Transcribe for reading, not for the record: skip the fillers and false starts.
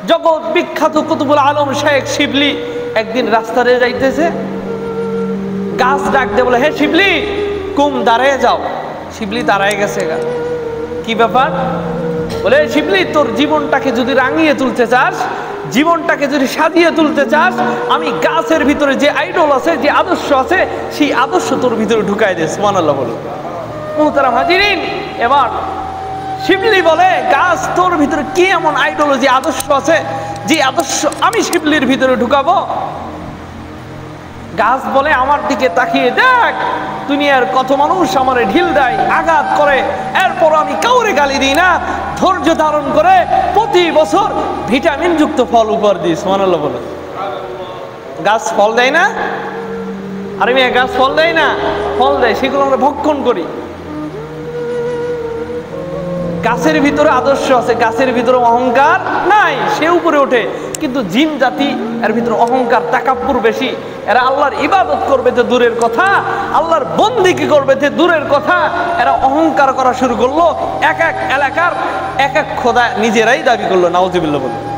জগৎ বিখ্যাত কুতুবুল আলম শেখ শিবলি একদিন রাস্তাতে যাইতেছে, গাছ ডাক দিয়ে বলে, হে শিবলি কুম দাঁড়ায় যাও। শিবলি দাঁড়ায় গেছে। কি ব্যাপার? বলে, শিবলি তোর জীবনটাকে যদি রাঙিয়ে তুলতে চাস, জীবনটাকে যদি সাজিয়ে তুলতে চাস, আমি গাছের ভিতরে যে আইডল আছে, যে আদর্শ আছে, সেই আদর্শ তোর ভিতরে ঢুকাই দে। সুবহানাল্লাহ বলো। মুহতারাম হাজিরিন, এবার শিবলি বলে, গাছ তোর ভিতরে কি এমন আইডিওলজি আদর্শ আছে যে আদর্শ আমি শিবলির ভিতরে ঢুকাবো? গাছ বলে, আমার দিকে তাকিয়ে দেখ, দুনিয়ার কত মানুষ আমারে ঢিল দেয়, আঘাত করে, এরপর আমি কাউরে গালি দিই না, ধৈর্য ধারণ করে প্রতি বছর ভিটামিন যুক্ত ফল উপহার দিই। সুবহানাল্লাহ বলে। গাছ ফল দেয় না? আরে মেয়ে, গাছ ফল দেয় না? ফল দেয়, সেগুলো আমরা ভক্ষণ করি। গাছের ভিতরে আদর্শ আছে, গাছের ভিতরে অহংকার নাই, সে উপরে ওঠে। কিন্তু জিন জাতি, এর ভিতরে অহংকার তাকাব্বুর বেশি। এরা আল্লাহর ইবাদত করবে তো দূরের কথা, আল্লাহর বন্দেগী করবে তো দূরের কথা, এরা অহংকার করা শুরু করলো। এক এক এলাকার এক এক খোদা নিজেরাই দাবি করলো। নাউজুবিল্লাহ বলে।